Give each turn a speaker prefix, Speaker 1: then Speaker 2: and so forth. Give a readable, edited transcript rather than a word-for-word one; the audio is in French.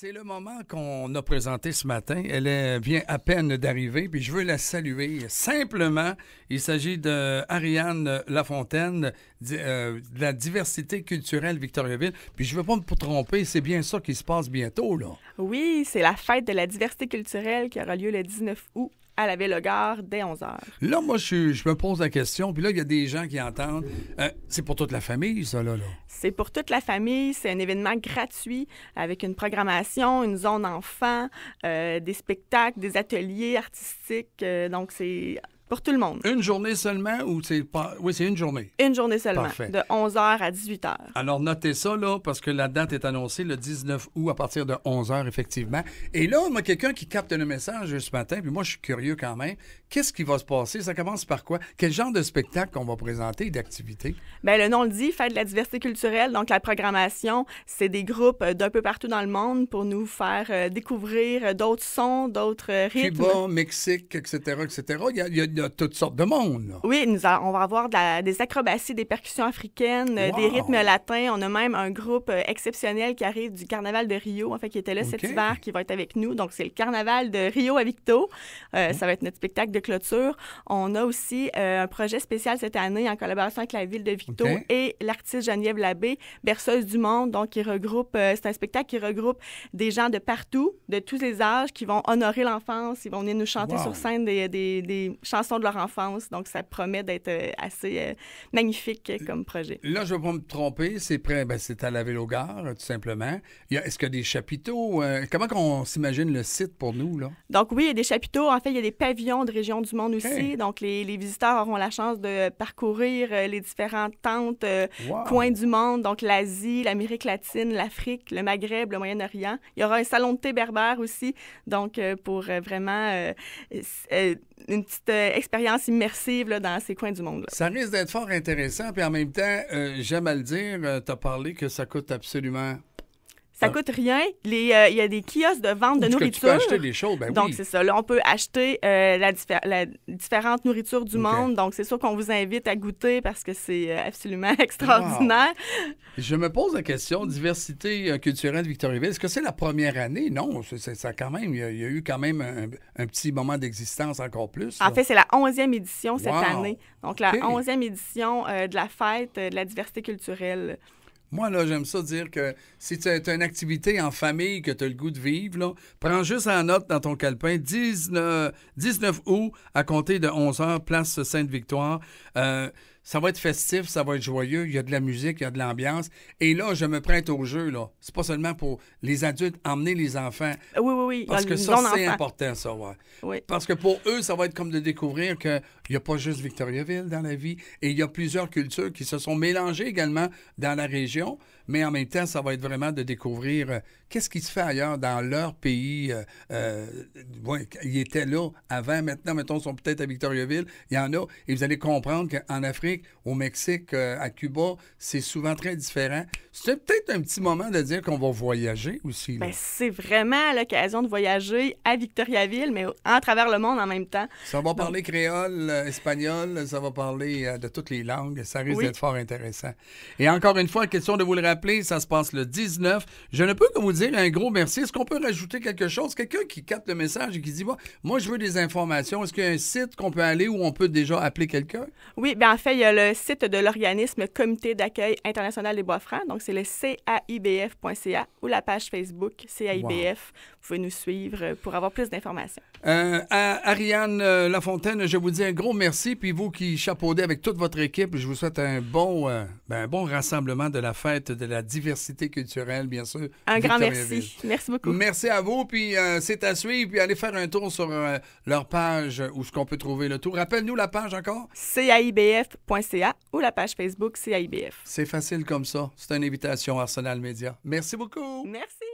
Speaker 1: C'est le moment qu'on a présenté ce matin. Vient à peine d'arriver, puis je veux la saluer. Simplement, il s'agit de Ariane Lafontaine, de la diversité culturelle Victoriaville. Puis je ne veux pas me tromper, c'est bien ça qui se passe bientôt, là.
Speaker 2: Oui, c'est la fête de la diversité culturelle qui aura lieu le 19 août à la Ville-au-Gare dès 11h.
Speaker 1: Là, moi, je me pose la question, puis là, il y a des gens qui entendent. C'est pour toute la famille, ça, là?
Speaker 2: C'est pour toute la famille. C'est un événement gratuit avec une programmation, une zone enfant, des spectacles, des ateliers artistiques. Donc, c'est pour tout le monde.
Speaker 1: Une journée seulement ou c'est pas... Oui, c'est une journée.
Speaker 2: Une journée seulement,
Speaker 1: Parfait.
Speaker 2: de 11h à 18h.
Speaker 1: Alors, notez ça, là, parce que la date est annoncée le 19 août à partir de 11h, effectivement. Et là, on a quelqu'un qui capte le message ce matin, puis moi, je suis curieux quand même. Qu'est-ce qui va se passer? Ça commence par quoi? Quel genre de spectacle qu'on va présenter et d'activité?
Speaker 2: Bien, le nom le dit, Fête de la diversité culturelle. Donc, la programmation, c'est des groupes d'un peu partout dans le monde pour nous faire découvrir d'autres sons, d'autres rythmes.
Speaker 1: Cuba, Mexique, etc., etc. Il y a toutes sortes de monde, là.
Speaker 2: Oui, on va avoir des acrobaties, des percussions africaines, des rythmes latins. On a même un groupe exceptionnel qui arrive du Carnaval de Rio, en fait, qui était là cet hiver, qui va être avec nous. Donc, c'est le Carnaval de Rio à Victo. Ça va être notre spectacle de clôture. On a aussi un projet spécial cette année en collaboration avec la ville de Victo et l'artiste Geneviève Labbé, Berceuse du monde. Donc, c'est un spectacle qui regroupe des gens de partout, de tous les âges, qui vont honorer l'enfance. Ils vont venir nous chanter sur scène des chansons de leur enfance. Donc, ça promet d'être assez magnifique comme projet.
Speaker 1: Là, je ne vais pas me tromper. C'est à la Ville-au-Gare, tout simplement. Est-ce qu'il y a des chapiteaux? Comment on s'imagine le site pour nous, là?
Speaker 2: Donc, oui, il y a des chapiteaux. En fait, il y a des pavillons de régions du monde aussi. Donc, les visiteurs auront la chance de parcourir les différentes tentes, coins du monde. Donc, l'Asie, l'Amérique latine, l'Afrique, le Maghreb, le Moyen-Orient. Il y aura un salon de thé berbère aussi. Donc, pour vraiment une petite expérience immersive là, dans ces coins du monde. Là.
Speaker 1: Ça risque d'être fort intéressant. Puis en même temps, j'aime à le dire, tu as parlé que ça coûte absolument...
Speaker 2: Ça coûte rien. Il y a des kiosques de vente de nourriture.
Speaker 1: Tu peux acheter des choses, ben oui.
Speaker 2: Donc, c'est ça. Là, on peut acheter la différente nourriture du monde. Donc, c'est sûr qu'on vous invite à goûter parce que c'est absolument extraordinaire.
Speaker 1: Wow. Je me pose la question, diversité culturelle Victoriaville, est-ce que c'est la première année? Non, ça quand même, il y a eu quand même un petit moment d'existence encore plus. Là.
Speaker 2: En fait, c'est la 11e édition cette année. Donc, la 11e édition de la fête de la diversité culturelle.
Speaker 1: Moi, là, j'aime ça dire que si tu as une activité en famille que tu as le goût de vivre, là, prends juste en note dans ton calepin 19 août à compter de 11h, place Sainte-Victoire. Ça va être festif, ça va être joyeux, il y a de la musique, il y a de l'ambiance. Et là, je me prête au jeu, là. C'est pas seulement pour les adultes, emmener les enfants.
Speaker 2: Oui.
Speaker 1: Parce que ça, c'est important, ça, ouais.
Speaker 2: Oui.
Speaker 1: Parce que pour eux, ça va être comme de découvrir qu'il n'y a pas juste Victoriaville dans la vie, et il y a plusieurs cultures qui se sont mélangées également dans la région, mais en même temps, ça va être vraiment de découvrir qu'est-ce qui se fait ailleurs dans leur pays. Ils étaient là avant, maintenant, mettons, ils sont peut-être à Victoriaville. Il y en a, et vous allez comprendre qu'en Afrique, au Mexique, à Cuba, c'est souvent très différent. C'est peut-être un petit moment de dire qu'on va voyager aussi. Là.
Speaker 2: Bien, c'est vraiment l'occasion de voyager à Victoriaville, mais à travers le monde en même temps.
Speaker 1: Ça va parler créole, espagnol, ça va parler de toutes les langues. Ça risque d'être fort intéressant. Et encore une fois, question de vous le rappeler, ça se passe le 19. Je ne peux que vous dire un gros merci. Est-ce qu'on peut rajouter quelque chose? Quelqu'un qui capte le message et qui dit, moi, je veux des informations. Est-ce qu'il y a un site qu'on peut aller où on peut déjà appeler quelqu'un?
Speaker 2: Oui, bien en fait, il y a le site de l'organisme Comité d'accueil international des Bois-Francs. Donc, c'est le caibf.ca ou la page Facebook CAIBF. Vous pouvez nous suivre pour avoir plus d'informations.
Speaker 1: Ariane Lafontaine, je vous dis un gros merci. Puis vous qui chapeaudez avec toute votre équipe, je vous souhaite un bon rassemblement de la fête de la diversité culturelle, bien sûr.
Speaker 2: Un grand merci. Merci beaucoup.
Speaker 1: Merci à vous. Puis c'est à suivre. Puis allez faire un tour sur leur page où ce qu'on peut trouver le tout. Rappelle-nous la page encore.
Speaker 2: caibf.ca ou la page Facebook CAIBF.
Speaker 1: C'est facile comme ça. C'est une invitation Arsenal Média. Merci beaucoup.
Speaker 2: Merci.